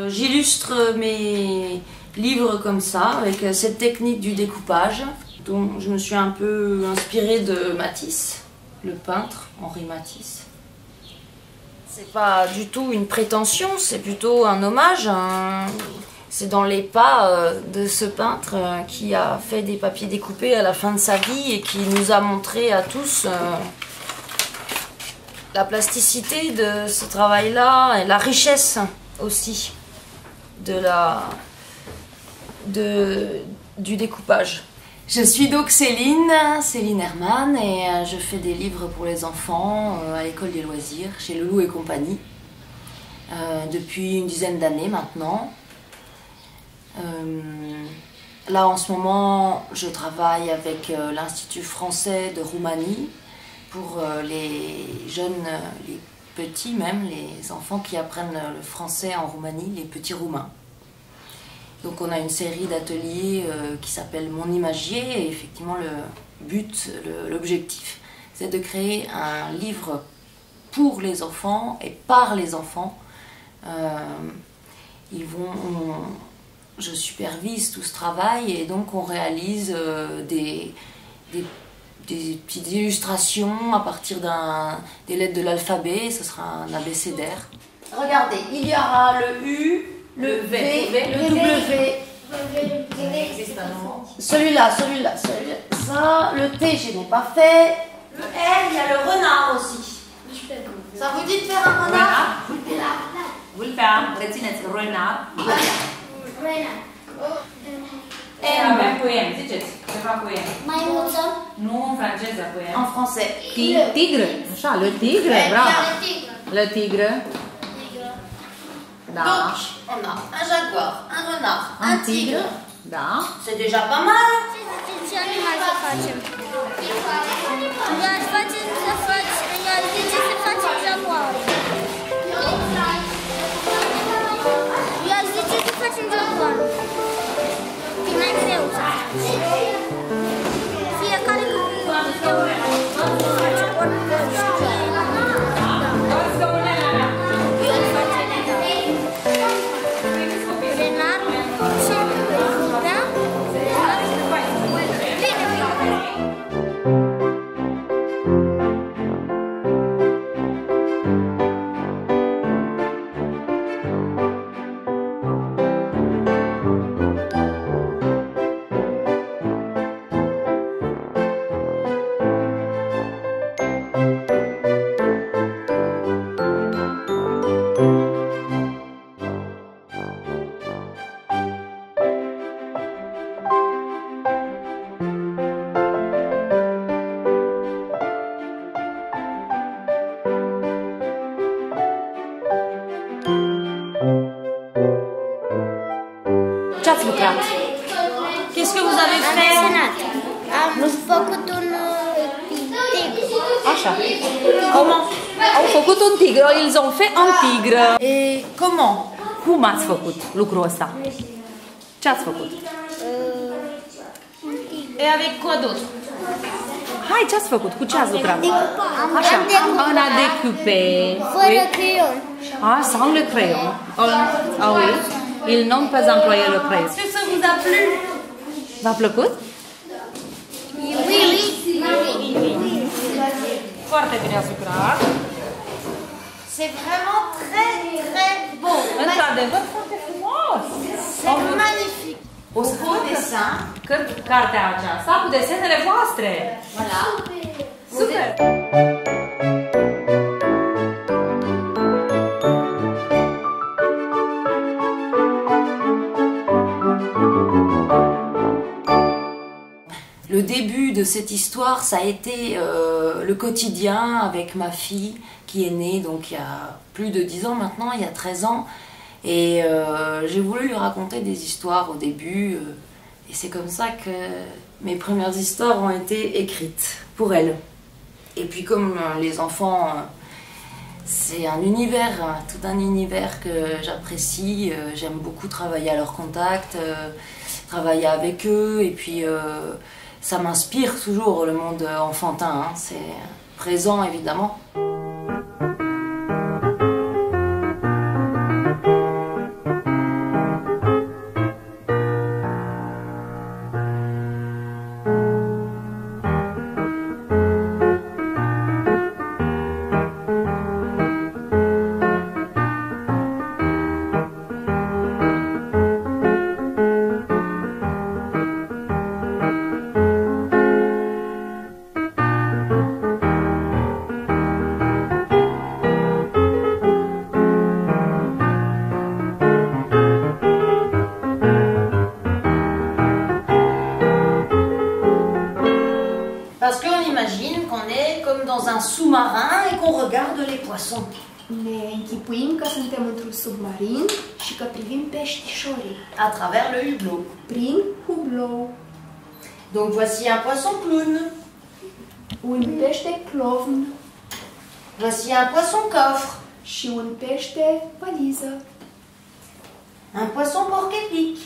J'illustre mes livres comme ça, avec cette technique du découpage, dont je me suis un peu inspirée de Matisse, le peintre Henri Matisse. C'est pas du tout une prétention, c'est plutôt un hommage. C'est dans les pas de ce peintre qui a fait des papiers découpés à la fin de sa vie et qui nous a montré à tous la plasticité de ce travail-là et la richesse aussi du découpage. Je suis donc Céline Hermann et je fais des livres pour les enfants à l'école des loisirs chez Leloup et compagnie depuis une dizaine d'années maintenant. Là en ce moment je travaille avec l'Institut français de Roumanie pour les jeunes, les petits même, les enfants qui apprennent le français en Roumanie, les petits roumains. Donc on a une série d'ateliers qui s'appelle Mon Imagier et effectivement le but, l'objectif, c'est de créer un livre pour les enfants et par les enfants. Je supervise tout ce travail et donc on réalise des petites illustrations à partir des lettres de l'alphabet, ce sera un abécédaire. Regardez, il y aura le U, le V, le W. Celui-là, ça, le T je n'ai pas fait. Le R, il y a le renard aussi. Ça vous dit de faire un renard? Avem poem, ziceți, ceva poem. Maimuță. Nu în franceză poem. En français. Tigre, așa, le tigre, bravo. Le tigre. Da. Donc, on a un jaguar, un renard, un tigre. Da. C'est déjà pas mal. Ce animal să facem? I-aș face să faci, i-aș zice să facem jaguarul. I-aș zice să facem jaguarul. E mai greu să faci. Fiecare cu Ce-ați lucrat? Qu'est-ce que vous avez fait? Am făcut un tigru. Așa. Comment? Au făcut un tigre, ils ont fait un tigre. Et comment? Cum ați făcut lucrul ăsta? Ce ați făcut? Et avec quoi d'autre? Hai, ce ați făcut? Cu ce ați lucrat? Așa. Am decupat. On a découpé. Fără creion. Ah, sans le crayon. Ah oui. Ils n'ont pas employé le crayon. Est-ce que ça vous a plu? V-a plăcut? Oui. Foarte bine ați lucrat. C'est vraiment très très beau. Într-adevăr, foarte frumos. C'est magnifique. Au beau dessin. Cartea aceasta cu desenele voastre. Voilà. Super! Le début de cette histoire, ça a été le quotidien avec ma fille qui est née donc il y a plus de 10 ans maintenant, il y a 13 ans. Et j'ai voulu lui raconter des histoires au début. Et c'est comme ça que mes premières histoires ont été écrites pour elle. Et puis comme les enfants, c'est un univers, tout un univers que j'apprécie. J'aime beaucoup travailler à leur contact, travailler avec eux. Et puis ça m'inspire toujours, le monde enfantin. Hein. C'est présent évidemment. Parce qu'on imagine qu'on est comme dans un sous-marin et qu'on regarde les poissons. Ne închipuim că suntem într-un submarin și că privim peștișorii À travers le hublot. prin hublou. Donc voici un poisson clown. Un pește clovn Voici un poisson coffre. și un pește valiză Un poisson porc-épic.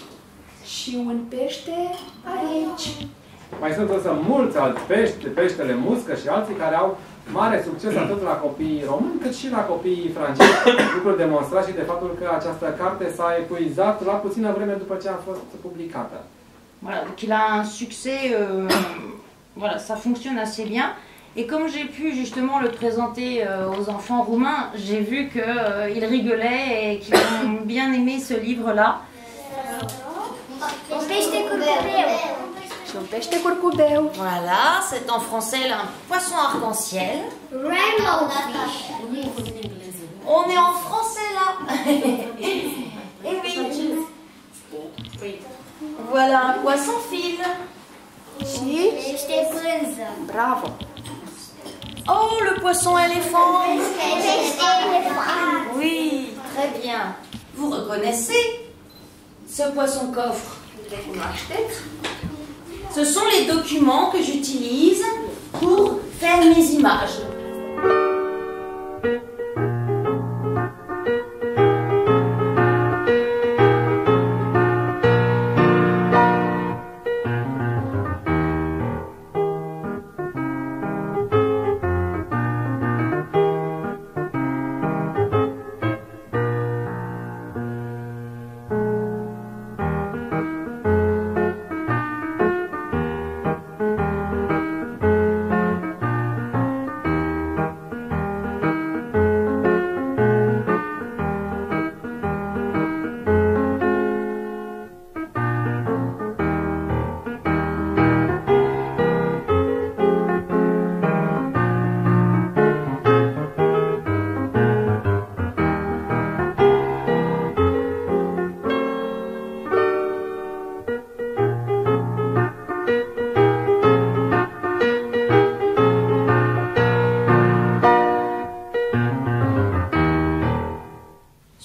și un pește areci. Mai sunt însă mulți alți pești, peștele muscă și alții care au mare succes atât la copiii români cât și la copiii francezi. Lucrul demonstrat și de faptul că această carte s-a epuizat la puțină vreme după ce a fost publicată. Voilà, donc il a un succès, voilà, ça fonctionne assez bien. Et comme j'ai pu justement le présenter aux enfants roumains, j'ai vu qu'ils rigolaient et qu'ils ont bien aimé ce livre-là. Un pește curcubeu. Și un pește curcubeu. Voilà, c'est en français là, un poisson arc-en-ciel. Rainbow fish. On est en français là. Et oui. Voilà un poisson fil. Și Pește pânză. bravo! Oh, le poisson éléphant. Pește elefant. Oui, très bien. Vous reconnaissez ce poisson coffre? Cunoașteți? Ce sont les documents que j'utilise pour faire mes images.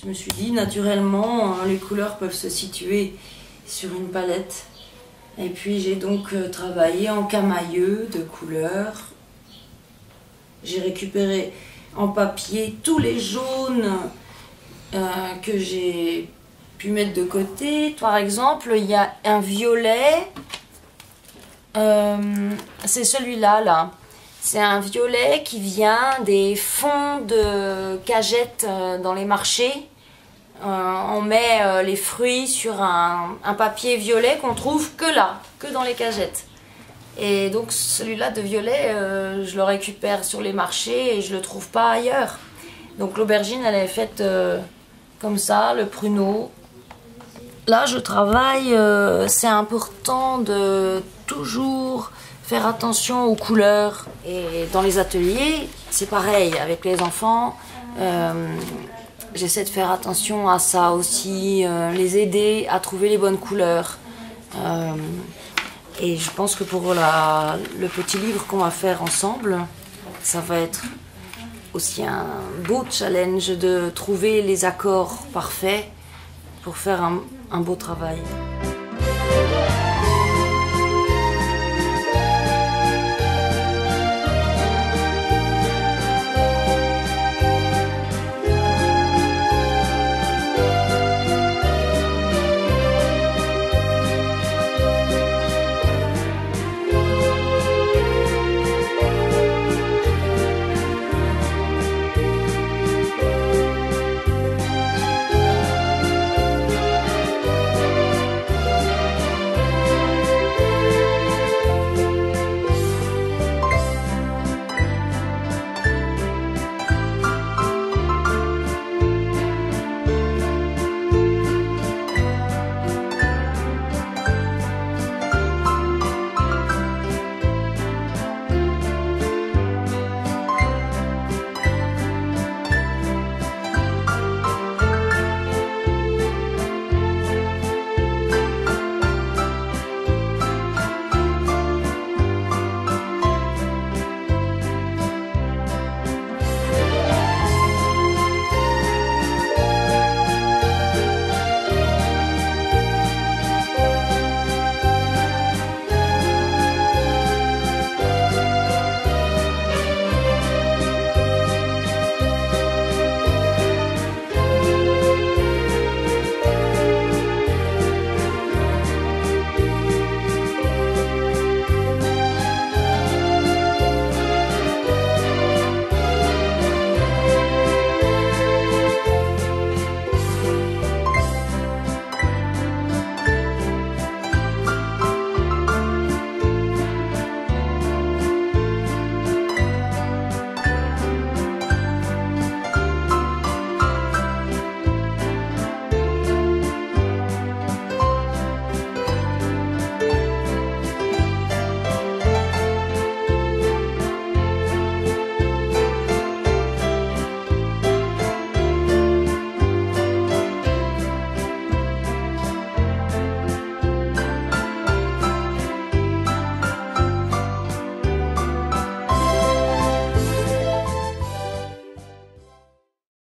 Je me suis dit, naturellement, les couleurs peuvent se situer sur une palette. Et puis j'ai donc travaillé en camailleux de couleurs. J'ai récupéré en papier tous les jaunes que j'ai pu mettre de côté. Par exemple, il y a un violet. C'est celui-là, là. C'est un violet qui vient des fonds de cagettes dans les marchés. On met les fruits sur un papier violet qu'on trouve que là, que dans les cagettes. Et donc celui-là de violet, je le récupère sur les marchés et je le trouve pas ailleurs. Donc l'aubergine, elle est faite comme ça, le pruneau. Là, je travaille, c'est important de toujours faire attention aux couleurs. Et dans les ateliers, c'est pareil, avec les enfants, j'essaie de faire attention à ça aussi, les aider à trouver les bonnes couleurs. Et je pense que pour le petit livre qu'on va faire ensemble, ça va être aussi un beau challenge de trouver les accords parfaits pour faire un beau travail.